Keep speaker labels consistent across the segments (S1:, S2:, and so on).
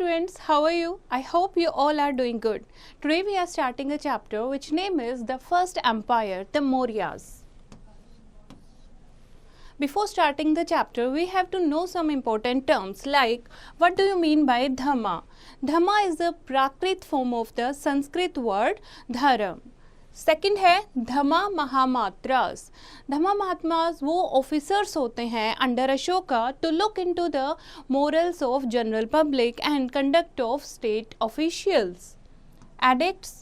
S1: students, how are you? I hope you all are doing good. Today we are starting a chapter which name is the first empire, the Mauryas. Before starting the chapter, we have to know some important terms like what do you mean by Dhamma? Dhamma is the Prakrit form of the Sanskrit word Dharam. Second है धमा महामात्रास. धमा महात्मास वो officers होते हैं under Ashoka to look into the morals of general public and conduct of state officials. Edicts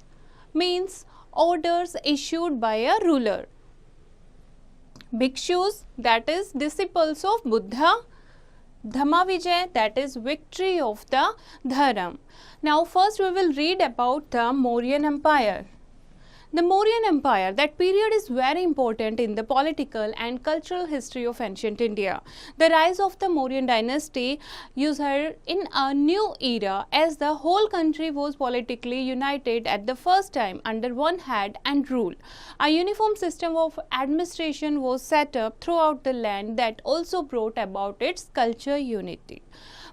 S1: means orders issued by a ruler. Bhikshus that is disciples of Buddha. Dhamma Vijay, that is victory of the Dharam. Now first we will read about the Mauryan Empire. The Mauryan Empire, that period is very important in the political and cultural history of ancient India. The rise of the Mauryan dynasty ushered in a new era as the whole country was politically united at the first time under one head and rule. A uniform system of administration was set up throughout the land that also brought about its culture unity.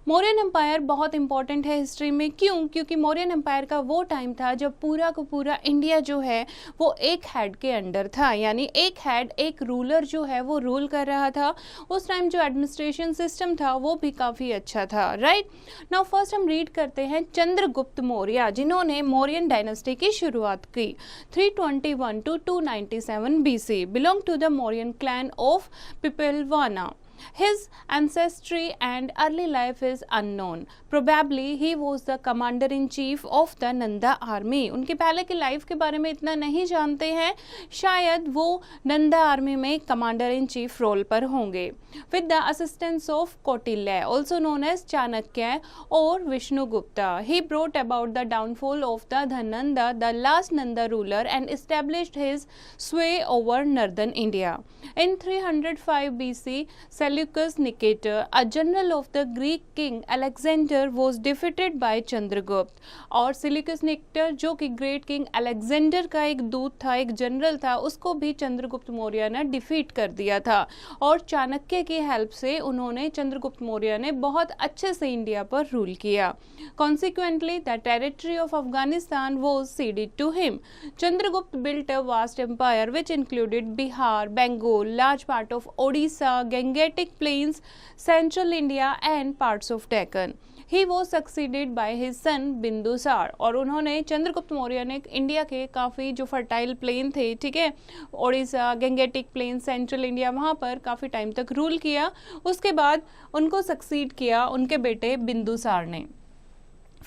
S1: Mauryan empire बहुत important है history में. क्यों? क्योंकि Mauryan empire का वो time था जब पूरा का पूरा इंडिया जो है वो एक हेड के अंडर था, यानी एक हेड एक रूलर जो है वो रूल कर रहा था. उस टाइम जो एडमिनिस्ट्रेशन सिस्टम था वो भी काफ़ी अच्छा था. राइट नाउ फर्स्ट हम रीड करते हैं चंद्रगुप्त मौर्य, जिन्होंने मौर्यन डायनेस्टी की शुरुआत की 321 to 297 BC. Belong to the Mauryan clan of Pippalivana. His ancestry and early life is unknown. Probably he was the commander-in-chief of the Nanda army. उनके पहले की लाइफ के बारे में इतना नहीं जानते हैं. शायद वो नंदा आर्मी में कमांडर इन चीफ रोल पर होंगे. With the assistance of Kautilya, also known as Chanakya or Vishnugupta, he brought about the downfall of the Dhananda, the last Nanda ruler, and established his sway over northern India. In 305 BC, Seleucus Nicator, a general of the Greek king Alexander, was defeated by Chandragupta. और Seleucus Nicator जो कि great king Alexander का एक दूत था, एक general था, उसको भी चंद्रगुप्त मौर्य ने डिफीट कर दिया था. और चाणक्य की हेल्प से उन्होंने चंद्रगुप्त मौर्य ने बहुत अच्छे से इंडिया पर रूल किया. Consequently, the territory of Afghanistan was ceded to him. Chandragupta built a vast empire which included Bihar, Bengal, large part of Odisha, Gangetic Plains, Central India and parts of Deccan. He was succeeded by his son Bindusara. और उन्होंने चंद्रगुप्त मौर्य ने India के काफ़ी जो fertile plain थे, ठीक है, Odisha, Gangetic plain, central India, वहाँ पर काफ़ी टाइम तक रूल किया. उसके बाद उनको सक्सीड किया उनके बेटे बिंदुसार ने.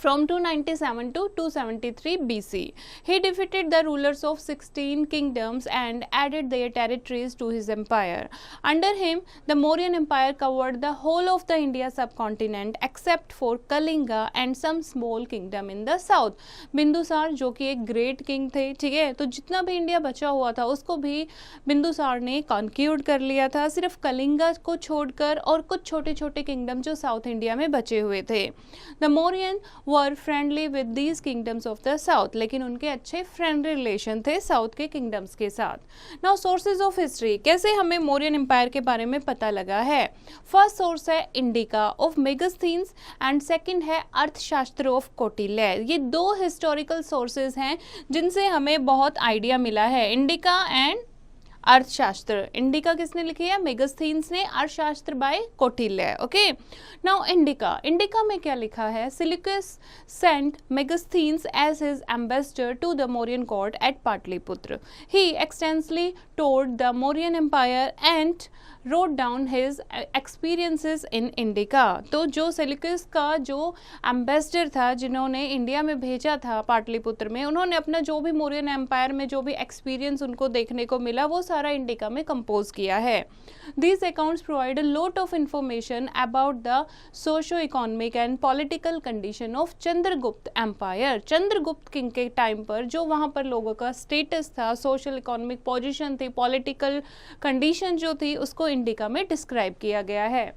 S1: From 297 to 273 BC, he defeated the rulers of 16 kingdoms and added their territories to his empire. Under him, the Mauryan Empire covered the whole of the India subcontinent except for Kalinga and some small kingdom in the south. Bindusara जो कि एक great king थे, ठीक है, तो जितना भी India बचा हुआ था उसको भी बिंदुसार ने कॉन्क्यूड कर लिया था, सिर्फ कलिंगा को छोड़कर, और कुछ छोटे छोटे किंगडम जो साउथ इंडिया में बचे हुए थे. The Mauryan were friendly with these kingdoms of the south, लेकिन उनके अच्छे फ्रेंड रिलेशन थे साउथ के किंगडम्स के साथ. नाउ सोर्सेज ऑफ हिस्ट्री, कैसे हमें मौर्यन एम्पायर के बारे में पता लगा है. फर्स्ट सोर्स है इंडिका ऑफ मेगास्थीन्स एंड सेकंड है अर्थशास्त्र ऑफ कौटिल्य. ये दो हिस्टोरिकल सोर्सेज हैं जिनसे हमें बहुत आइडिया मिला है. इंडिका एंड अर्थशास्त्र. इंडिका किसने लिखी है? मेगास्थीन्स ने. Arthashastra by Kautilya. Okay now Indica में क्या लिखा है? Seleucus sent Megasthenes as his ambassador to the Mauryan court at Pataliputra. He extensively toured the Mauryan empire and wrote down his experiences in Indica. तो जो सेल्यूकस का जो एम्बेसडर था, जिन्होंने इंडिया में भेजा था पाटलिपुत्र में, उन्होंने अपना जो भी मौर्यन एम्पायर में जो भी एक्सपीरियंस उनको देखने को मिला वो सारा इंडिका में कंपोज किया है. These accounts provide a lot of information about the socio-economic and political condition of Chandragupta empire. Chandragupta king के टाइम पर जो वहाँ पर लोगों का स्टेटस था, सोशल इकोनॉमिक पोजीशन थी, पॉलिटिकल कंडीशन जो थी, उसको इंडिका में डिस्क्राइब किया गया है.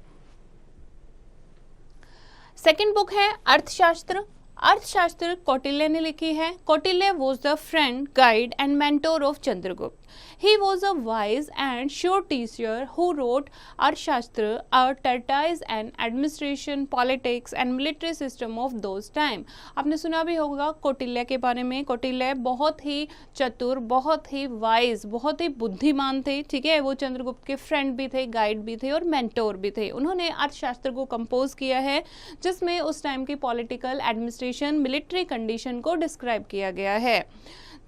S1: सेकेंड बुक है अर्थशास्त्र. अर्थशास्त्र कौटिल्य ने लिखी है. Kautilya was the friend, guide and mentor of Chandragupta. He was a wise and sure teacher who wrote Arthashastra, a treatise and administration, politics and military system of those time. आपने सुना भी होगा कौटिल्य के बारे में. कौटिल्य बहुत ही चतुर, बहुत ही वाइज, बहुत ही बुद्धिमान थे. ठीक है, वो चंद्रगुप्त के फ्रेंड भी थे, गाइड भी थे और मेंटोर भी थे. उन्होंने अर्थशास्त्र को कंपोज किया है जिसमें उस टाइम की पॉलिटिकल, एडमिनिस्ट्रेशन, मिलिट्री कंडीशन को डिस्क्राइब किया गया है.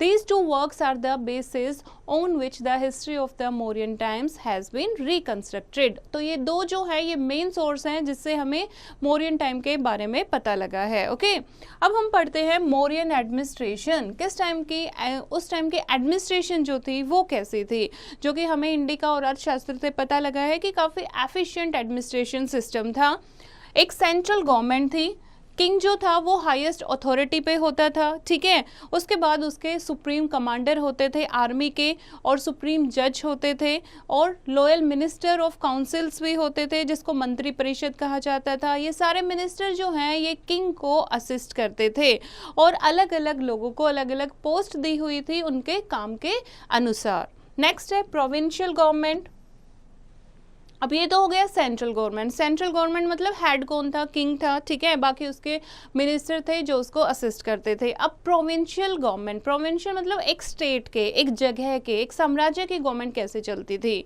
S1: These two works are the basis on which the history of the Mauryan times has been reconstructed. तो ये दो जो है ये मेन सोर्स हैं जिससे हमें मौर्यन टाइम के बारे में पता लगा है. ओके, अब हम पढ़ते हैं मौर्यन एडमिनिस्ट्रेशन. किस टाइम की, उस टाइम की एडमिनिस्ट्रेशन जो थी वो कैसी थी, जो कि हमें इंडिका और अर्थशास्त्र से पता लगा है कि काफ़ी एफिशिएंट एडमिनिस्ट्रेशन सिस्टम था. एक सेंट्रल गवर्नमेंट थी. किंग जो था वो हाईएस्ट अथॉरिटी पे होता था. ठीक है, उसके बाद उसके सुप्रीम कमांडर होते थे आर्मी के और सुप्रीम जज होते थे और लॉयल मिनिस्टर ऑफ काउंसिल्स भी होते थे जिसको मंत्री परिषद कहा जाता था. ये सारे मिनिस्टर जो हैं ये किंग को असिस्ट करते थे और अलग अलग लोगों को अलग अलग पोस्ट दी हुई थी उनके काम के अनुसार. नेक्स्ट है प्रोविंशियल गवर्नमेंट. अब ये तो हो गया सेंट्रल गवर्नमेंट. सेंट्रल गवर्नमेंट मतलब हेड कौन था, किंग था. ठीक है, बाकी उसके मिनिस्टर थे जो उसको असिस्ट करते थे. अब प्रोविंशियल गवर्नमेंट, प्रोविंशियल मतलब एक स्टेट के, एक जगह के, एक साम्राज्य की गवर्नमेंट कैसे चलती थी.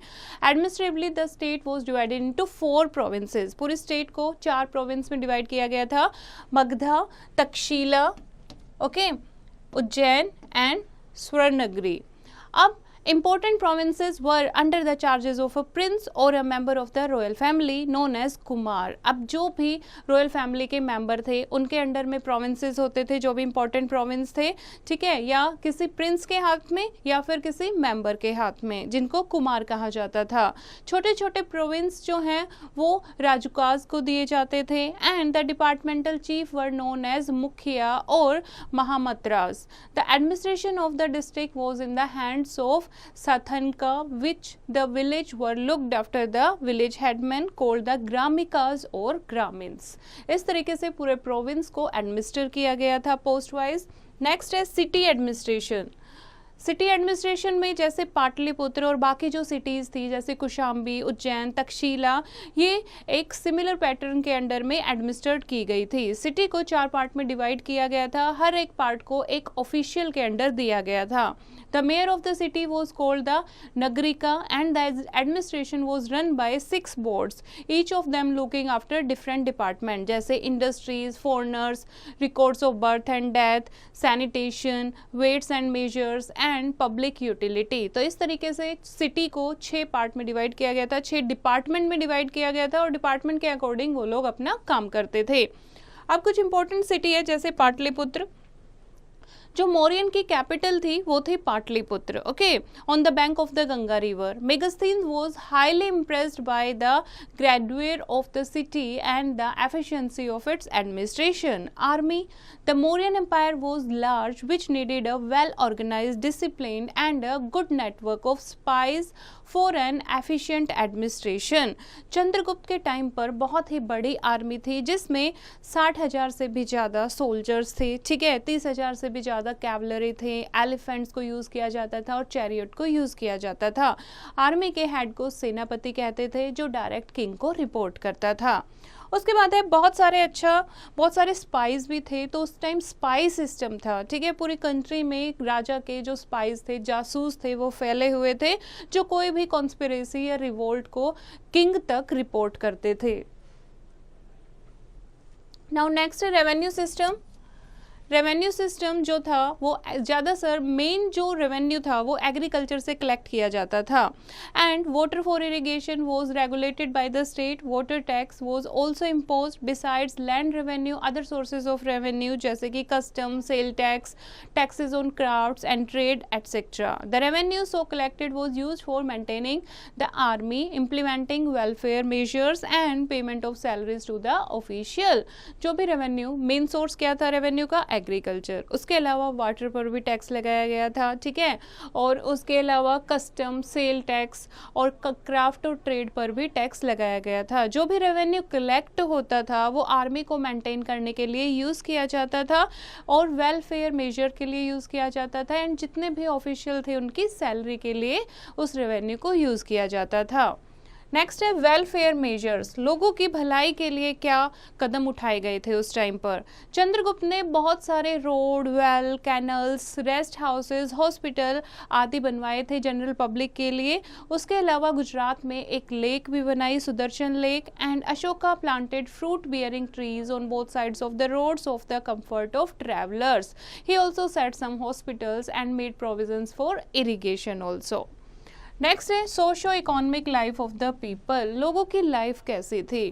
S1: Administratively the state was divided into 4 provinces. पूरी स्टेट को 4 प्रोविंस में डिवाइड किया गया था. Magadha, Takshashila, okay, Ujjain and Swarnagiri. अब important provinces were under the charges of a prince or a member of the royal family known as Kumar. अब जो भी रॉयल फैमिली के मेंबर थे उनके अंडर में प्रोविंसेस होते थे जो भी इंपॉर्टेंट प्रोविंस थे. ठीक है, या किसी प्रिंस के हाथ में या फिर किसी मेंबर के हाथ में जिनको कुमार कहा जाता था. छोटे छोटे प्रोविंस जो हैं वो राजुकाज को दिए जाते थे and the departmental chief were known as mukhiya और Mahamatras. The administration of the district was in the hands of Sathanka, which the village were looked after the village headmen called the Gramikas or Gramins. इस तरीके से पूरे province को administer किया गया था post wise. Next है सिटी एडमिनिस्ट्रेशन. सिटी एडमिनिस्ट्रेशन में जैसे पाटलिपुत्र और बाकी जो सिटीज़ थी जैसे कुशाम्बी, उज्जैन, तक्षशिला, ये एक सिमिलर पैटर्न के अंडर में एडमिनिस्ट्रेट की गई थी. सिटी को 4 पार्ट में डिवाइड किया गया था. हर एक पार्ट को एक ऑफिशियल के अंडर दिया गया था. The mayor of the city was called the Nagarika and the administration was run by 6 boards, each of them looking after different department जैसे industries, foreigners, records of birth and death, sanitation, weights and measures and public utility. तो इस तरीके से city को 6 part में divide किया गया था, 6 डिपार्टमेंट में डिवाइड किया गया था और डिपार्टमेंट के अकॉर्डिंग वो लोग अपना काम करते थे. अब कुछ इंपॉर्टेंट सिटी है जैसे पाटलिपुत्र. जो मौर्यन की कैपिटल थी वो थी Pataliputra. Okay, on the bank of the Ganga river. Megasthenes was highly impressed by the graduate of the city and the efficiency of its administration. Army. The Mauryan empire was large which needed a well organised, disciplined and a good network of spies for an efficient administration. Chandragupta के time पर बहुत ही बड़ी army थी जिसमें 60,000 से भी ज़्यादा soldiers थे. ठीक है, 30,000 से भी ज़्यादा कैवलरी थे. एलिफेंट्स को यूज़ किया जाता था और चैरियट को यूज़ किया जाता था. आर्मी के हेड को सेनापति कहते थे जो डायरेक्ट किंग को रिपोर्ट करता था. उसके बाद है बहुत सारे स्पाइस भी थे. तो उस टाइम स्पाई सिस्टम था. ठीक है, पूरी कंट्री में राजा के जो स्पाइस थे, जासूस थे, वो फैले हुए थे जो कोई भी कॉन्स्पिरेसी या रिवोल्ट को किंग तक रिपोर्ट करते थे. नाउ नेक्स्ट है रेवेन्यू सिस्टम. रेवेन्यू सिस्टम जो था वो ज़्यादातर मेन जो रेवेन्यू था वो एग्रीकल्चर से कलेक्ट किया जाता था. And water for irrigation was regulated by the state. Water tax was also imposed. Besides land revenue, other sources of revenue जैसे कि custom, sale tax, taxes on crafts and trade etcetera. The revenue so collected was used for maintaining the army, implementing welfare measures and payment of salaries to the official. जो भी revenue, main source क्या था revenue का? Agriculture. उसके अलावा water पर भी tax लगाया गया था, ठीक है, और उसके अलावा कस्टम, सेल टैक्स और क्राफ्ट और ट्रेड पर भी टैक्स लगाया गया था। जो भी रेवेन्यू कलेक्ट होता था वो आर्मी को मेंटेन करने के लिए यूज़ किया जाता था और वेलफेयर मेजर के लिए यूज़ किया जाता था, एंड जितने भी ऑफिशियल थे उनकी सैलरी के लिए उस रेवेन्यू को यूज़ किया जाता था। नेक्स्ट है वेलफेयर मेजर्स। लोगों की भलाई के लिए क्या कदम उठाए गए थे उस टाइम पर? चंद्रगुप्त ने बहुत सारे road, well, canals, rest houses, hospital आदि बनवाए थे जनरल पब्लिक के लिए। उसके अलावा गुजरात में एक लेक भी बनाई, Sudarshan lake, and Ashoka planted fruit bearing trees on both sides of the roads of the comfort of travellers. He also set some hospitals and made provisions for irrigation also. Next है socio economic life of the people. लोगों की life कैसी थी?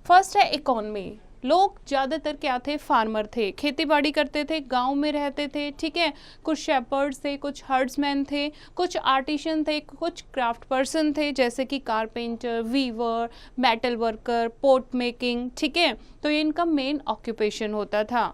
S1: First है economy. लोग ज़्यादातर क्या थे? फार्मर थे, खेती बाड़ी करते थे, गांव में रहते थे, ठीक है। कुछ शेपर्ड्स थे, कुछ हर्ड्समैन थे, कुछ आर्टिशन थे, कुछ क्राफ्ट पर्सन थे जैसे कि carpenter, weaver, metal worker, pot making, ठीक है। तो ये इनका मेन ऑक्यूपेशन होता था।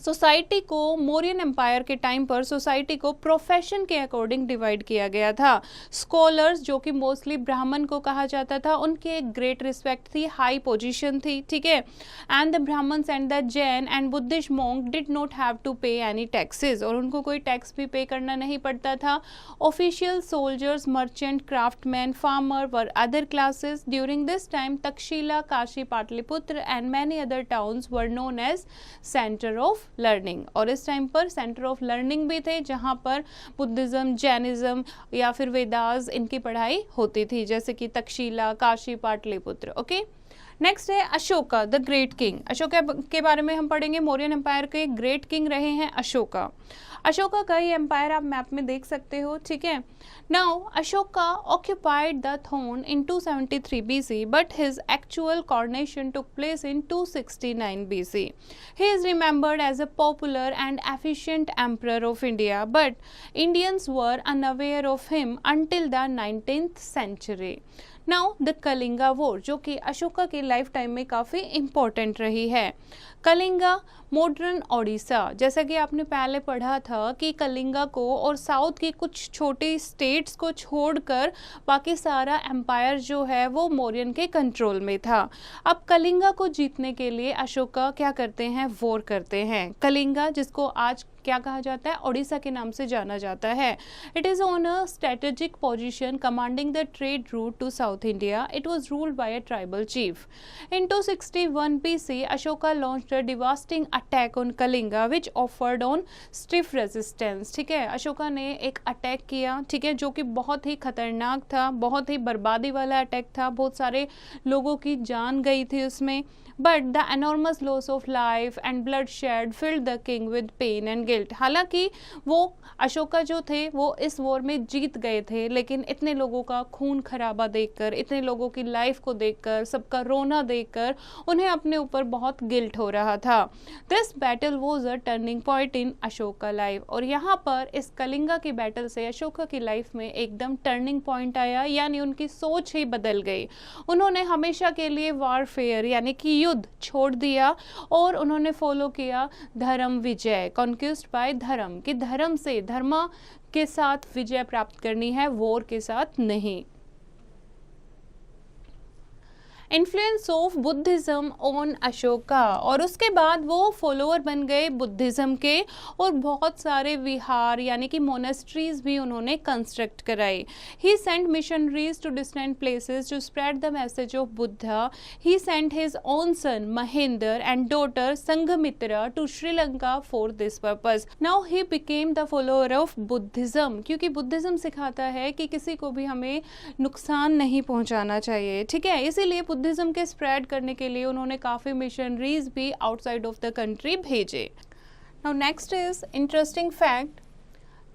S1: सोसाइटी को मौर्यन एम्पायर के टाइम पर सोसाइटी को प्रोफेशन के अकॉर्डिंग डिवाइड किया गया था। स्कॉलर्स, जो कि मोस्टली ब्राह्मण को कहा जाता था, उनकी एक ग्रेट रिस्पेक्ट थी, हाई पोजीशन थी, ठीक है। And the Brahmins and the Jain and Buddhist monk did not have to pay any taxes, और उनको कोई टैक्स भी पे करना नहीं पड़ता था। Official, soldiers, merchant, craftsman, farmer were other classes. During this time Takshashila, Kashi, Pataliputra and many other towns were known as centre of learning. और इस टाइम पर सेंटर ऑफ लर्निंग भी थे जहां पर बुद्धिज्म, जैनिज्म या फिर वेदास इनकी पढ़ाई होती थी, जैसे कि तक्षशिला, काशी, पाटलिपुत्र। ओके, नेक्स्ट है Ashoka the great king. Ashoka के बारे में हम पढ़ेंगे। मौर्यन एम्पायर के ग्रेट किंग रहे हैं अशोका। अशोका का ये एम्पायर आप मैप में देख सकते हो, ठीक है। Now Ashoka occupied the throne in 273 BC, but his actual coronation took place in 269 BC. He is remembered as a popular and efficient emperor of India, but Indians were unaware of him until the 19th century. Now the Kalinga war, जो कि अशोका की life time में काफ़ी important रही है। Kalinga modern Odisha, जैसा कि आपने पहले पढ़ा था कि कलिंगा को और साउथ की कुछ छोटी स्टेट्स को छोड़कर बाकी सारा एम्पायर जो है वो मौर्यन के कंट्रोल में था। अब कलिंगा को जीतने के लिए अशोका क्या करते हैं? वॉर करते हैं। कलिंगा, जिसको आज क्या कहा जाता है? ओडिशा के नाम से जाना जाता है। It is on a strategic position commanding the trade route to south India. It was ruled by a tribal chief. In 261 BC Ashoka launched a devastating attack on Kalinga which offered on stiff resistance. ठीक है, अशोका ने एक attack किया, ठीक है, जो कि बहुत ही खतरनाक था, बहुत ही बर्बादी वाला अटैक था, बहुत सारे लोगों की जान गई थी उसमें। But the enormous loss of life and bloodshed filled the king with pain and guilt. हालांकि वो अशोका जो थे वो इस वॉर में जीत गए थे, लेकिन इतने लोगों का खून खराबा देखकर, इतने लोगों की लाइफ को देखकर, सबका रोना देखकर उन्हें अपने ऊपर बहुत गिल्ट हो रहा था। This battle was a turning point in Ashoka life. और यहाँ पर इस कलिंगा की बैटल से अशोका की लाइफ में एकदम टर्निंग पॉइंट आया, यानी उनकी सोच ही बदल गई। उन्होंने हमेशा के लिए वारफेयर यानी कि युद्ध छोड़ दिया और उन्होंने फॉलो किया धर्म विजय, कॉन्क्विस्ट बाय धर्म, कि धर्म से, धर्म के साथ विजय प्राप्त करनी है, वॉर के साथ नहीं। Influence of Buddhism on Ashoka, और उसके बाद वो फॉलोअर बन गए बुद्धिज्म के और बहुत सारे विहार यानी कि मोनेस्ट्रीज भी उन्होंने कंस्ट्रक्ट कराई। He sent missionaries to distant places to spread the message of Buddha. He sent his own son Mahendra and daughter Sanghamitra to Sri Lanka for this purpose. Now he became the follower of Buddhism, क्योंकि बुद्धिज्म सिखाता है कि किसी को भी हमें नुकसान नहीं पहुंचाना चाहिए, ठीक है। इसीलिए बुद्धिज्म के स्प्रेड करने के लिए उन्होंने काफ़ी मिशनरीज भी आउटसाइड ऑफ द कंट्री भेजे। Now next is interesting fact,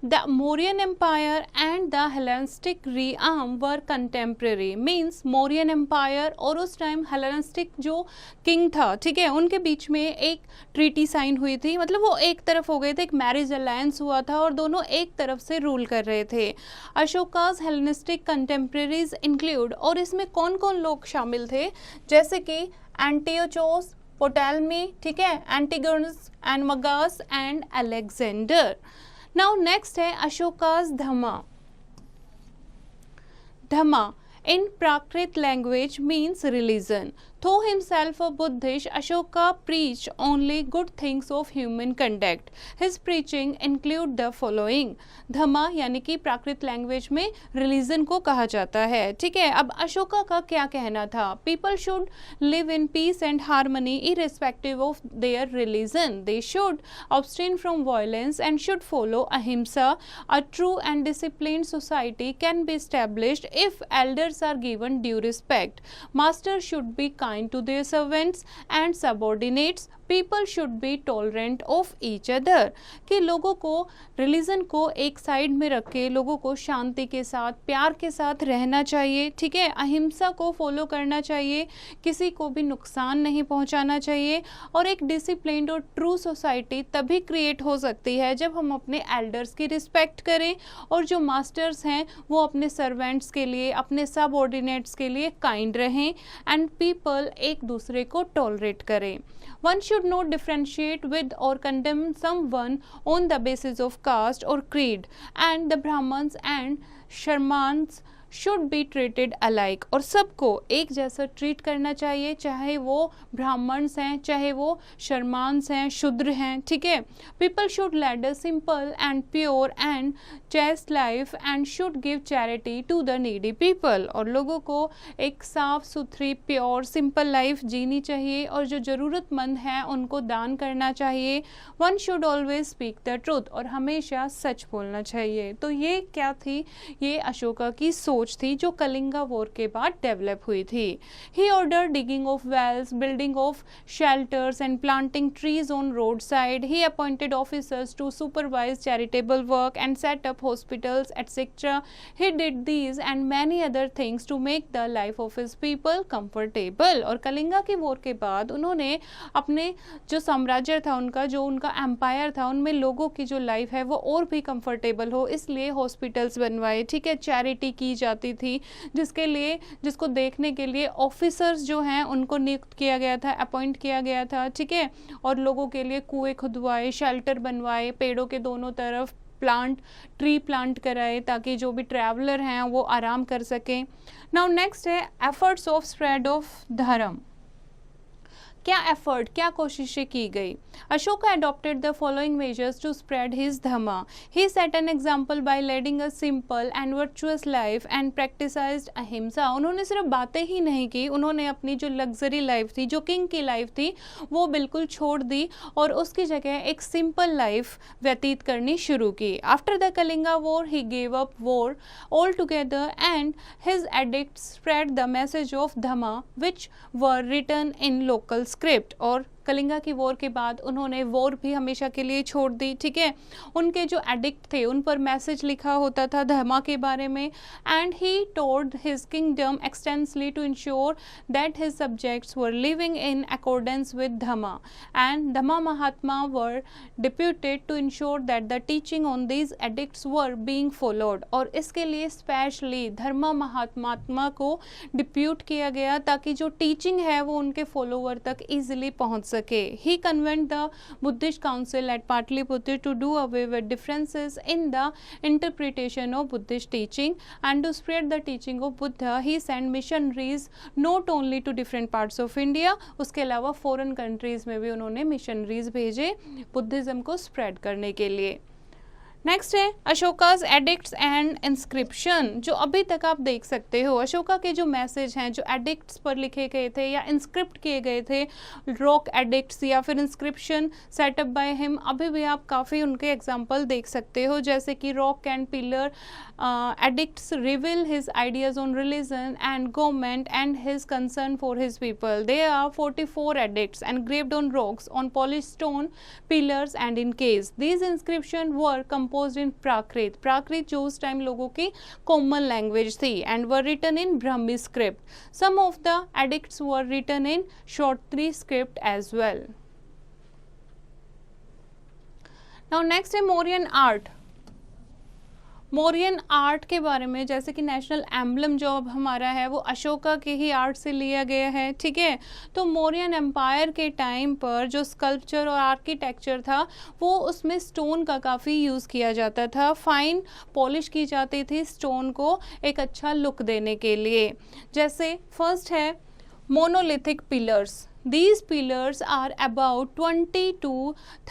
S1: the Mauryan empire and the Hellenistic realm were contemporary. Means Mauryan empire और उस टाइम हेलेनिस्टिक जो किंग था, ठीक है, उनके बीच में एक ट्रीटी साइन हुई थी, मतलब वो एक तरफ हो गए थे, एक मैरिज अलायंस हुआ था और दोनों एक तरफ से रूल कर रहे थे। अशोकास हेलेनिस्टिक कंटेम्प्रेरीज इंक्लूड, और इसमें कौन कौन लोग शामिल थे, जैसे कि एंटियोचोस, पोटालमी, ठीक है, Antigonus and Magas and Alexander. Now next है अशोकास धम्मा। Dhamma in Prakrit language means religion. Though himself a Buddhist, Ashoka preached only good things of human conduct. His preaching include the following. धम्मा यानी कि प्राकृत language में religion को कहा जाता है, ठीक है। अब अशोका का क्या कहना था? People should live in peace and harmony irrespective of their religion. They should abstain from violence and should follow ahimsa. A true and disciplined society can be established if elders are given due respect. Masters should be kind to their servants and subordinates. People should be tolerant of each other. कि लोगों को religion को एक side में रख के लोगों को शांति के साथ प्यार के साथ रहना चाहिए, ठीक है। अहिंसा को फॉलो करना चाहिए, किसी को भी नुकसान नहीं पहुंचाना चाहिए। और एक डिसिप्लिन्ड और ट्रू सोसाइटी तभी क्रिएट हो सकती है जब हम अपने एल्डर्स की रिस्पेक्ट करें और जो मास्टर्स हैं वो अपने सर्वेंट्स के लिए, अपने सबऑर्डिनेट्स के लिए काइंड रहें एंड पीपल एक दूसरे को टॉलरेट करें। One should not differentiate with or condemn someone on the basis of caste or creed, and the Brahmins and Sharmans should be treated alike. और सबको एक जैसा ट्रीट करना चाहिए, चाहे वो ब्राह्मण्स हैं, चाहे वो शर्मांस हैं, शूद्र हैं, ठीक है। People should lead a simple and pure and chaste life and should give charity to the needy people. और लोगों को एक साफ सुथरी प्योर सिंपल लाइफ जीनी चाहिए और जो ज़रूरतमंद हैं उनको दान करना चाहिए। One should always speak the truth, और हमेशा सच बोलना चाहिए। तो ये क्या थी? ये अशोका की सोच थी जो कलिंगा वॉर के बाद डेवलप हुई थी। He ordered digging of wells, building of shelters and planting trees on road side. He appointed officers to supervise charitable work and set up hospitals etcetera. He did these and many other things to make the life of his people comfortable. और कलिंगा की war के बाद उन्होंने अपने जो साम्राज्य था उनका, जो उनका एम्पायर था, उनमें लोगों की जो लाइफ है वो और भी कंफर्टेबल हो, इसलिए हॉस्पिटल्स बनवाए, ठीक है। चैरिटी की जाती थी जिसको देखने के लिए ऑफिसर्स जो हैं उनको नियुक्त किया गया था, अपॉइंट किया गया था, ठीक है। और लोगों के लिए कुएं खुदवाए, शेल्टर बनवाए, पेड़ों के दोनों तरफ ट्री प्लांट कराए ताकि जो भी ट्रैवलर हैं वो आराम कर सकें। नाउ नेक्स्ट है एफर्ट्स ऑफ स्प्रेड ऑफ धर्म। क्या एफर्ट, क्या कोशिशें की गई? Ashoka adopted the following measures to spread his dhamma. He set an example by leading a simple and virtuous life and practiced ahimsa. उन्होंने सिर्फ बातें ही नहीं की, उन्होंने अपनी जो लग्जरी लाइफ थी, जो किंग की लाइफ थी, वो बिल्कुल छोड़ दी और उसकी जगह एक सिंपल लाइफ व्यतीत करनी शुरू की। After the Kalinga war he gave up war altogether and his edicts spread the message of dhamma which were written in local script. और कलिंगा की वॉर के बाद उन्होंने वॉर भी हमेशा के लिए छोड़ दी, ठीक है। उनके जो एडिक्ट थे उन पर मैसेज लिखा होता था धम्मा के बारे में। And he told his kingdom extensively to ensure that his subjects were living in accordance with Dhamma and Dhamma Mahatma were deputed to ensure that the teaching on these edicts were being followed. और इसके लिए specially धर्मा महात्मा को depute किया गया ताकि जो teaching है वो उनके फॉलोवर तक ईजिली पहुंच सके। He convened the Buddhist council at Patliputra to do away with differences in the interpretation of Buddhist teaching and to spread the teaching of Buddha. He sent missionaries not only to different parts of India, उसके अलावा foreign countries में भी उन्होंने missionaries भेजे Buddhism को spread करने के लिए। नेक्स्ट है अशोकास एडिक्ट्स एंड इंस्क्रिप्शन। जो अभी तक आप देख सकते हो अशोका के जो मैसेज हैं जो एडिक्ट्स पर लिखे गए थे या इंस्क्रिप्ट किए गए थे, रॉक एडिक्ट्स या फिर इंस्क्रिप्शन सेटअप बाय हिम, अभी भी आप काफ़ी उनके एग्जांपल देख सकते हो, जैसे कि rock and pillar edicts reveal his ideas on religion and government and his concern for his people. They are 44 edicts engraved on rocks, on polished stone pillars and in caves. These inscriptions were composed in Prakrit. Prakrit जो उस time लोगों की common language थी and were written in Brahmi script. Some of the edicts were written in Kshatriya script as well. Now next है Mauryan art. Mauryan art के बारे में, जैसे कि नेशनल एम्बलम जो अब हमारा है वो अशोका के ही आर्ट से लिया गया है, ठीक है। तो मौर्यन एम्पायर के टाइम पर जो स्कल्पचर और आर्किटेक्चर था वो उसमें स्टोन का काफ़ी यूज़ किया जाता था, फाइन पॉलिश की जाती थी स्टोन को एक अच्छा लुक देने के लिए। जैसे फर्स्ट है monolithic pillars. These pillars are about 20 to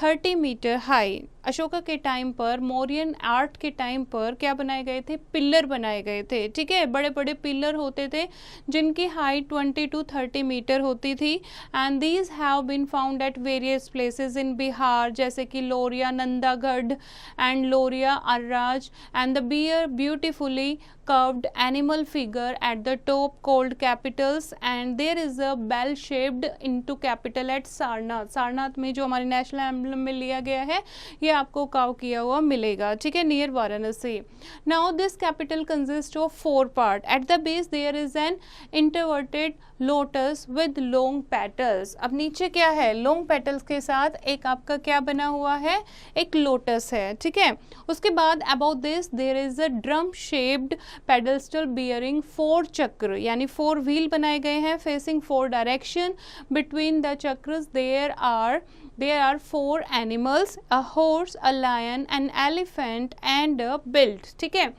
S1: 30 metres high. Ashoka के टाइम पर, मौर्यन आर्ट के टाइम पर क्या बनाए गए थे? पिलर बनाए गए थे, ठीक है। बड़े बड़े पिलर होते थे जिनकी हाइट 20 to 30 मीटर होती थी। And these have been found at various places in Bihar, जैसे कि Lauriya Nandangarh and Lauriya Araraj, and the bear beautifully curved animal figure at the top called capitals, and there is a bell shaped into capital at Sarnath. Sarnath में जो हमारे national emblem में लिया गया है ये आपको काव किया हुआ मिलेगा, ठीक है, near Varanasi. Now this capital consist of 4 part. At the base there is an inverted lotus with long petals. अब नीचे क्या है? लॉन्ग पेटल्स के साथ एक आपका क्या बना हुआ है? एक लोटस है, ठीक है। उसके बाद about this there is a drum shaped pedestal bearing 4 chakra, यानी 4 व्हील बनाए गए हैं facing 4 direction. Between the chakras there are 4 animals, a horse, a lion, an elephant and a bull, ठीक है।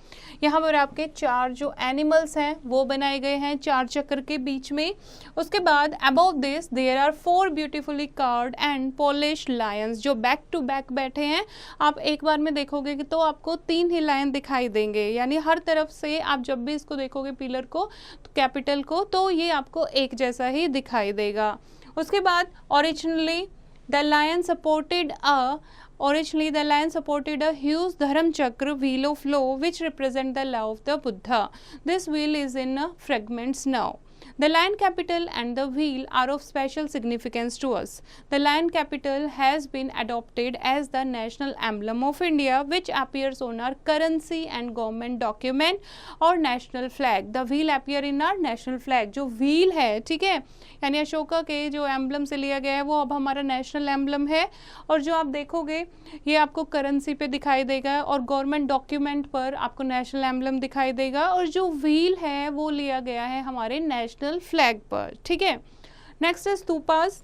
S1: यहाँ पर आपके 4 जो एनिमल्स हैं वो बनाए गए हैं 4 चक्र के बीच में। उसके बाद above this there are 4 beautifully carved and polished lions जो बैक टू बैक बैठे हैं। आप एक बार में देखोगे कि तो आपको 3 ही लायन दिखाई देंगे, यानी हर तरफ से आप जब भी इसको देखोगे पिलर को, कैपिटल को, तो ये आपको एक जैसा ही दिखाई देगा। उसके बाद originally the lion supported a huge dharam chakra wheel of law which represent the law of the Buddha. This wheel is in fragments now. The lion capital and the wheel are of special significance to us. The lion capital has been adopted as the national emblem of India, which appears on our currency and government document or national flag. The wheel appear in our national flag. जो wheel है, ठीक है, यानी अशोका के जो emblem से लिया गया है वो अब हमारा नेशनल एम्बलम है। और जो आप देखोगे ये आपको करेंसी पे दिखाई देगा और गवर्नमेंट डॉक्यूमेंट पर आपको नेशनल एम्बलम दिखाई देगा, और जो व्हील है वो लिया गया है हमारे नेशनल फ्लैग पर, ठीक है। Next is stupas.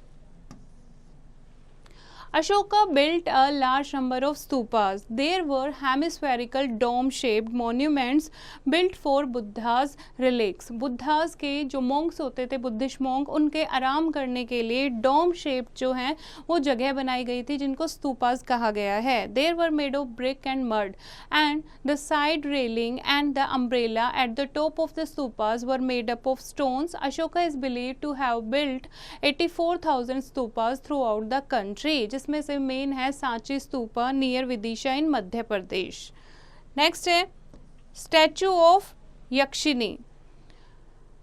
S1: Ashoka built a large number of stupas. There were hemispherical dome-shaped monuments built for Buddha's relics. Buddhas के जो monks होते थे, बुद्धिस्ट monk, उनके आराम करने के लिए डोम शेप जो हैं वो जगह बनाई गई थी जिनको स्तूपास कहा गया है। They were made of brick and mud, and the side railing and the umbrella at the top of the stupas were made up of stones. Ashoka is believed to have built 84,000 stupas throughout the country, जिसमें से main है Sanchi stupa near Vidisha इन Madhya Pradesh. Next है statue of यक्षिनी।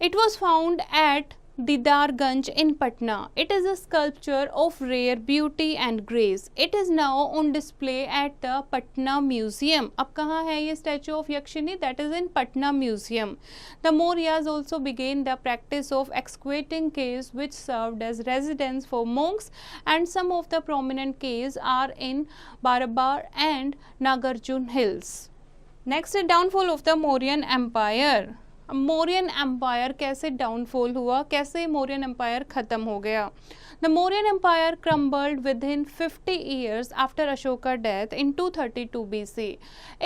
S1: It was found at Didarganj in Patna. It is a sculpture of rare beauty and grace. It is now on display at the Patna Museum. अब कहाँ है ये statue of Yakshini? That is in Patna Museum. The Mauryas also began the practice of excavating caves which served as residence for monks, and some of the prominent caves are in Barabar and Nagarjun Hills. Next is downfall of the Mauryan Empire. Mauryan empire कैसे downfall हुआ, कैसे Mauryan empire खत्म हो गया? The Mauryan empire crumbled within 50 years after Ashoka death in 232 BC.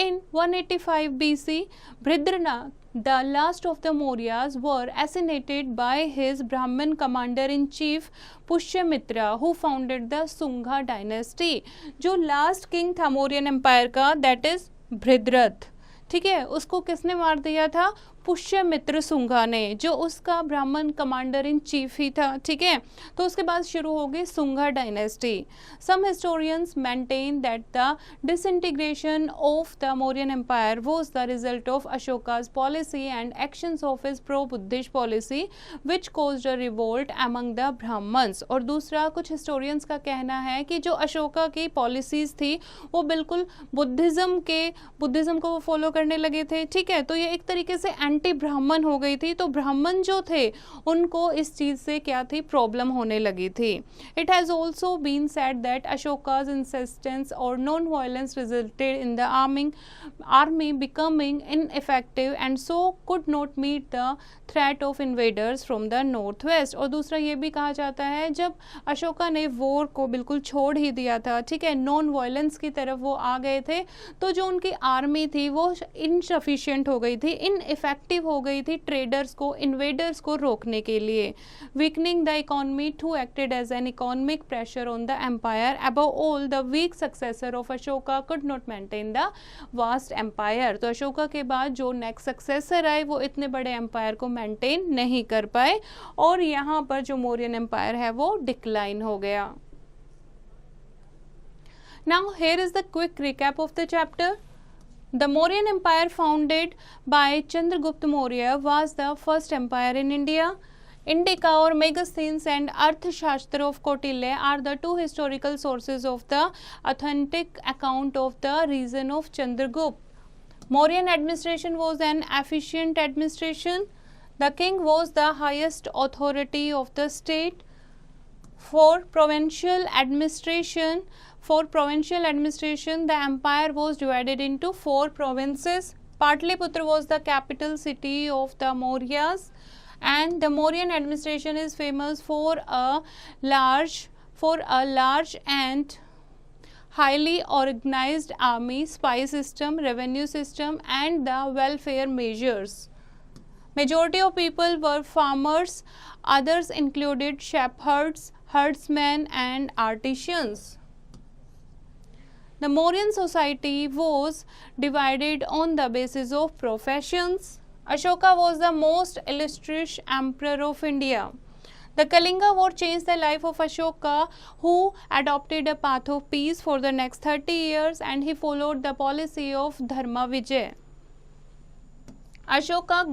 S1: In 185 BC, Bhridranath, the last of the Mauryas, were assassinated by his Brahmin commander-in-chief Pushyamitra, who founded the Sungha dynasty. जो last king था Mauryan empire का, that is भृद्रथ, ठीक है, उसको किसने मार दिया था? पुष्यमित्र सुंगा ने, जो उसका ब्राह्मण कमांडर इन चीफ ही था, ठीक है। तो उसके बाद शुरू हो गई Sunga dynasty. Some historians maintain that the disintegration of the Mauryan empire was the result of Ashoka's policy and actions of his pro Buddhist policy which caused a revolt among the Brahmins. और दूसरा, कुछ हिस्टोरियंस का कहना है कि जो अशोका की पॉलिसीज थी वो बिल्कुल बुद्धिज्म को वो फॉलो करने लगे थे, ठीक है। तो ये एक तरीके से एंटी ब्राह्मण हो गई थी, तो ब्राह्मण जो थे उनको इस चीज़ से क्या थी, प्रॉब्लम होने लगी थी. It has also been said that Ashoka's insistence or non-violence resulted in the army becoming ineffective and so could not meet the threat of invaders from the northwest. और दूसरा ये भी कहा जाता है जब अशोका ने वॉर को बिल्कुल छोड़ ही दिया था, ठीक है, नॉन वायलेंस की तरफ वो आ गए थे, तो जो उनकी आर्मी थी वो इनसफिशिएंट हो गई थी, इनइफेक्टिव हो गई थी ट्रेडर्स को, इन्वेडर्स को रोकने के लिए. Weakening the economy too acted as an economic pressure on the empire. Above all the weak successor of Ashoka could not maintain the vast empire. तो अशोका के बाद जो नेक्स्ट सक्सेसर आए वो इतने बड़े एम्पायर को मेंटेन नहीं कर पाए और यहाँ पर जो मौर्यन एम्पायर है वो डिक्लाइन हो गया. Now here is the quick recap of the chapter. The Mauryan Empire founded by Chandragupta Maurya was the first empire in India. Indica or Megasthenes and Arthashastra of Kautilya are the two historical sources of the authentic account of the reign of Chandragupta. Mauryan administration was an efficient administration. The king was the highest authority of the state. For provincial administration, the empire was divided into 4 provinces. Patliputra was the capital city of the Mauryas, and the Mauryan administration is famous for a large and highly organized army, spy system, revenue system, and the welfare measures. Majority of people were farmers, others included shepherds, herdsmen, and artisans. The Mauryan society was divided on the basis of professions. Ashoka was the most illustrious emperor of India. The Kalinga War changed the life of Ashoka, who adopted a path of peace for the next 30 years, and he followed the policy of Dharma Vijay. Ashoka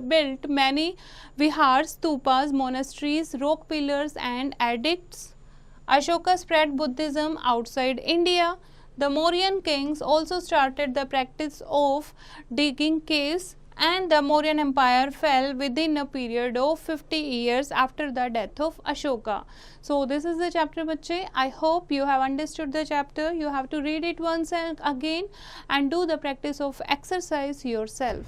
S1: built many vihars, stupas, monasteries, rock pillars, and edicts. Ashoka spread Buddhism outside India. The Mauryan kings also started the practice of digging caves, and the Mauryan Empire fell within a period of 50 years after the death of Ashoka. So this is the chapter, bachche. I hope you have understood the chapter. You have to read it once and again and do the practice of exercise yourself.